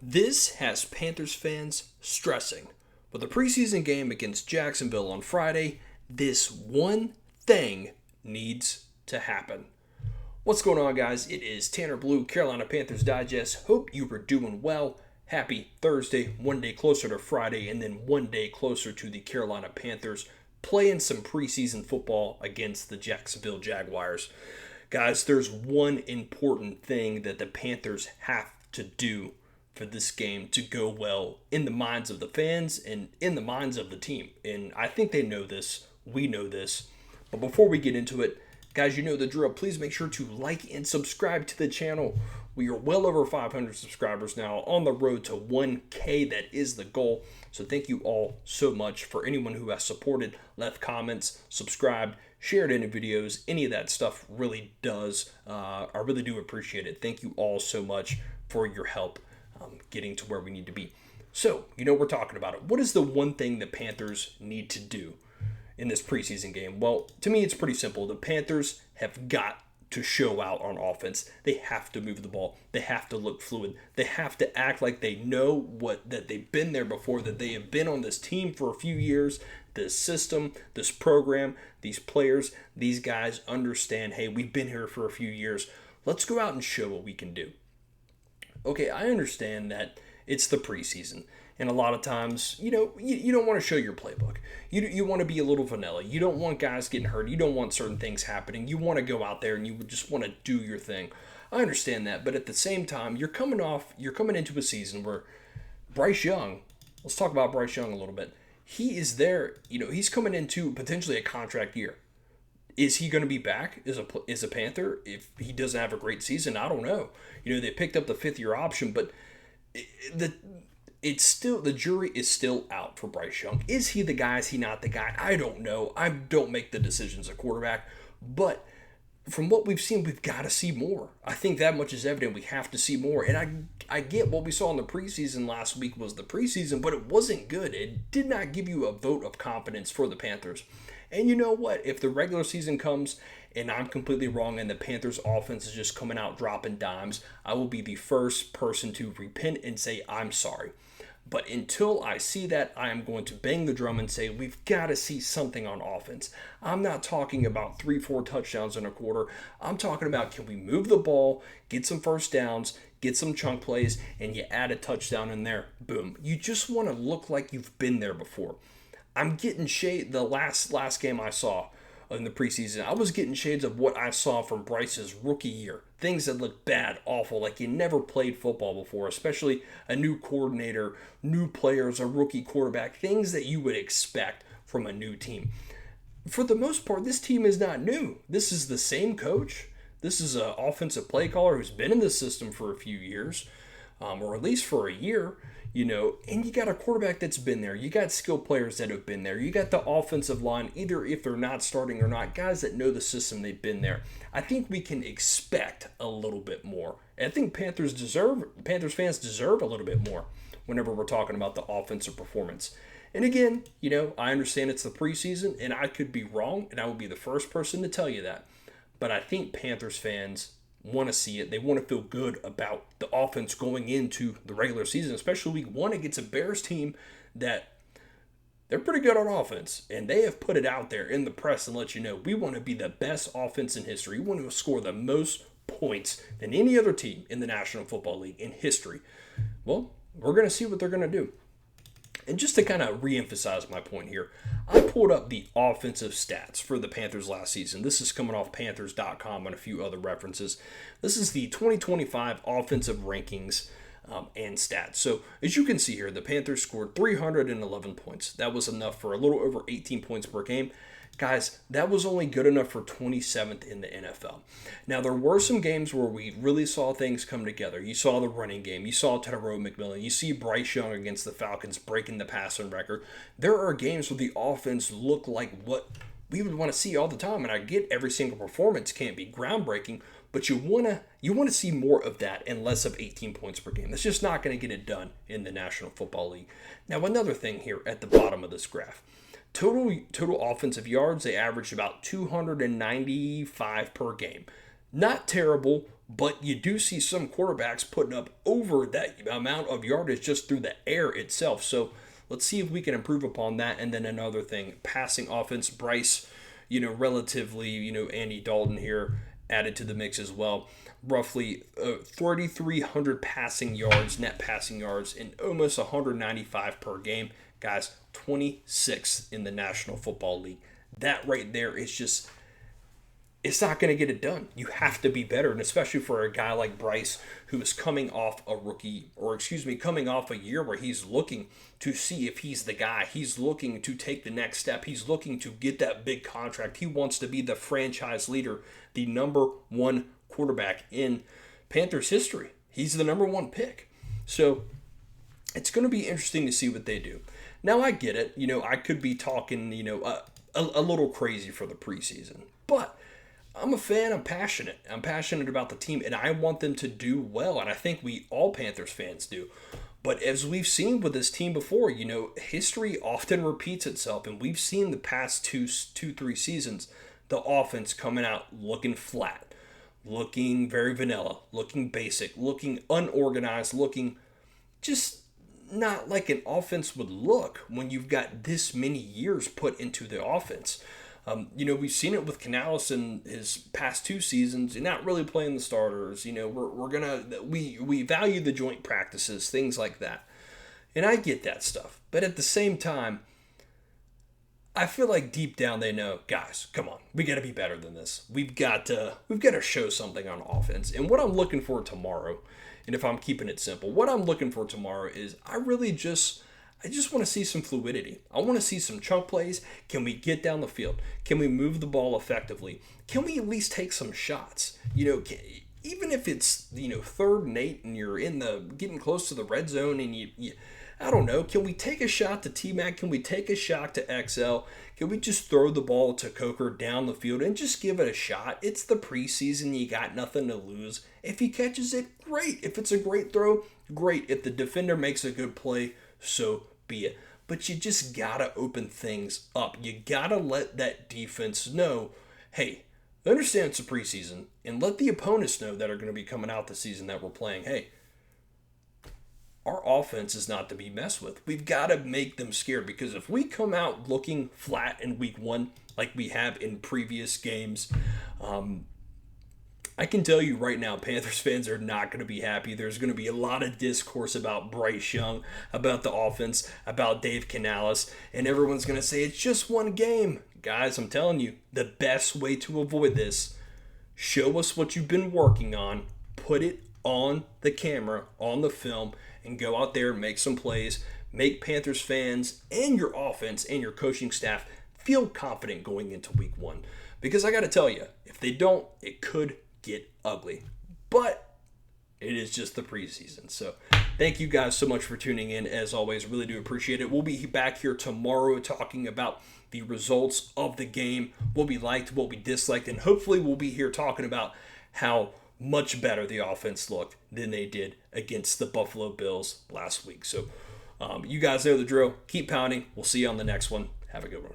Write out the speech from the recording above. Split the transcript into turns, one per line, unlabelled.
This has Panthers fans stressing. With a preseason game against Jacksonville on Friday, this one thing needs to happen. What's going on, guys? It is Tanner Blue, Carolina Panthers Digest. Hope you were doing well. Happy Thursday, one day closer to Friday, and then one day closer to the Carolina Panthers playing some preseason football against the Jacksonville Jaguars. Guys, there's one important thing that the Panthers have to do for this game to go well in the minds of the fans and in the minds of the team. And I think they know this. We know this. But before we get into it, guys, you know the drill. Please make sure to like and subscribe to the channel. We are well over 500 subscribers now, on the road to 1K. That is the goal. So thank you all so much for anyone who has supported, left comments, subscribed, shared any videos. Any of that stuff really does. I really do appreciate it. Thank you all so much for your help getting to where we need to be. So, we're talking about it. What is the one thing the Panthers need to do in this preseason game? Well, to me, it's pretty simple. The Panthers have got to show out on offense. They have to move the ball. They have to look fluid. They have to act like they know that they've been there before, that they have been on this team for a few years. This system, this program, these players, these guys understand, hey, we've been here for a few years. Let's go out and show what we can do. Okay, I understand that it's the preseason, and a lot of times, you don't want to show your playbook. You want to be a little vanilla. You don't want guys getting hurt. You don't want certain things happening. You want to go out there and you just want to do your thing. I understand that, but at the same time, you're coming into a season where Bryce Young, let's talk about Bryce Young a little bit. He is there, he's coming into potentially a contract year. Is he going to be back as a Panther if he doesn't have a great season? I don't know. They picked up the fifth-year option, but the jury is still out for Bryce Young. Is he the guy? Is he not the guy? I don't know. I don't make the decisions at quarterback, but from what we've seen, we've got to see more. I think that much is evident. We have to see more, and I get what we saw in the preseason last week was the preseason, but it wasn't good. It did not give you a vote of confidence for the Panthers. And you know what? If the regular season comes and I'm completely wrong and the Panthers offense is just coming out dropping dimes, I will be the first person to repent and say I'm sorry. But until I see that, I am going to bang the drum and say we've got to see something on offense. I'm not talking about 3-4 touchdowns in a quarter. I'm talking about, can we move the ball, get some first downs, get some chunk plays, and you add a touchdown in there. Boom. You just want to look like you've been there before. I'm getting shade. The last game I saw in the preseason, I was getting shades of what I saw from Bryce's rookie year. Things that look bad, awful, like you never played football before, especially a new coordinator, new players, a rookie quarterback, things that you would expect from a new team. For the most part, this team is not new. This is the same coach. This is an offensive play caller who's been in the system for a few years, or at least for a year. And you got a quarterback that's been there. You got skilled players that have been there. You got the offensive line, either if they're not starting or not, guys that know the system, they've been there. I think we can expect a little bit more. And I think Panthers fans deserve a little bit more whenever we're talking about the offensive performance. And again, I understand it's the preseason, and I could be wrong, and I will be the first person to tell you that. But I think Panthers fans want to see it. They want to feel good about the offense going into the regular season, especially week one against a Bears team that they're pretty good on offense, and they have put it out there in the press and let you know we want to be the best offense in history. We want to score the most points than any other team in the National Football League in history. Well, we're going to see what they're going to do. And just to kind of reemphasize my point here, I pulled up the offensive stats for the Panthers last season. This is coming off Panthers.com and a few other references. This is the 2025 offensive rankings and stats. So as you can see here, the Panthers scored 311 points. That was enough for a little over 18 points per game. Guys, that was only good enough for 27th in the NFL. Now, there were some games where we really saw things come together. You saw the running game. You saw Tetairoa McMillan. You see Bryce Young against the Falcons breaking the passing record. There are games where the offense looked like what we would want to see all the time. And I get every single performance can't be groundbreaking, but you want to see more of that and less of 18 points per game. That's just not going to get it done in the National Football League. Now, another thing here at the bottom of this graph. Total offensive yards, they averaged about 295 per game. Not terrible, but you do see some quarterbacks putting up over that amount of yardage just through the air itself. So let's see if we can improve upon that. And then another thing, passing offense, Bryce, relatively, Andy Dalton here added to the mix as well. Roughly 3,300 passing yards, net passing yards, and almost 195 per game. Guys, 26th in the National Football League. That right there is just, it's not going to get it done. You have to be better, and especially for a guy like Bryce, who is coming off coming off a year where he's looking to see if he's the guy. He's looking to take the next step. He's looking to get that big contract. He wants to be the franchise leader, the number one quarterback in Panthers history. He's the number one pick. So it's going to be interesting to see what they do. Now, I get it. I could be talking, a little crazy for the preseason, but I'm a fan. I'm passionate. I'm passionate about the team, and I want them to do well, and I think all Panthers fans do. But as we've seen with this team before, history often repeats itself, and we've seen the past two, 3 seasons, the offense coming out looking flat, looking very vanilla, looking basic, looking unorganized, looking just not like an offense would look when you've got this many years put into the offense. We've seen it with Canales in his past 2 seasons. You're not really playing the starters. We value the joint practices, things like that. And I get that stuff. But at the same time, I feel like deep down they know, guys, come on, we got to be better than this. We've got to show something on offense. And what I'm looking for tomorrow, and if I'm keeping it simple, what I'm looking for tomorrow is I just want to see some fluidity. I want to see some chunk plays. Can we get down the field? Can we move the ball effectively? Can we at least take some shots? Even if it's 3rd and 8 and you're getting close to the red zone and you I don't know. Can we take a shot to T-Mac? Can we take a shot to XL? Can we just throw the ball to Coker down the field and just give it a shot? It's the preseason. You got nothing to lose. If he catches it, great. If it's a great throw, great. If the defender makes a good play, so be it. But you just got to open things up. You got to let that defense know, hey, understand it's a preseason, and let the opponents know that are going to be coming out this season that we're playing, hey, our offense is not to be messed with. We've got to make them scared, because if we come out looking flat in week 1 like we have in previous games, I can tell you right now, Panthers fans are not going to be happy. There's going to be a lot of discourse about Bryce Young, about the offense, about Dave Canales, and everyone's going to say it's just one game. Guys, I'm telling you, the best way to avoid this, show us what you've been working on, put it on the camera, on the film, and go out there and make some plays. Make Panthers fans and your offense and your coaching staff feel confident going into week 1. Because I got to tell you, if they don't, it could get ugly. But it is just the preseason. So thank you guys so much for tuning in. As always, really do appreciate it. We'll be back here tomorrow talking about the results of the game, what we liked, what we disliked, and hopefully we'll be here talking about how much better the offense looked than they did against the Buffalo Bills last week. So you guys know the drill. Keep pounding. We'll see you on the next one. Have a good one.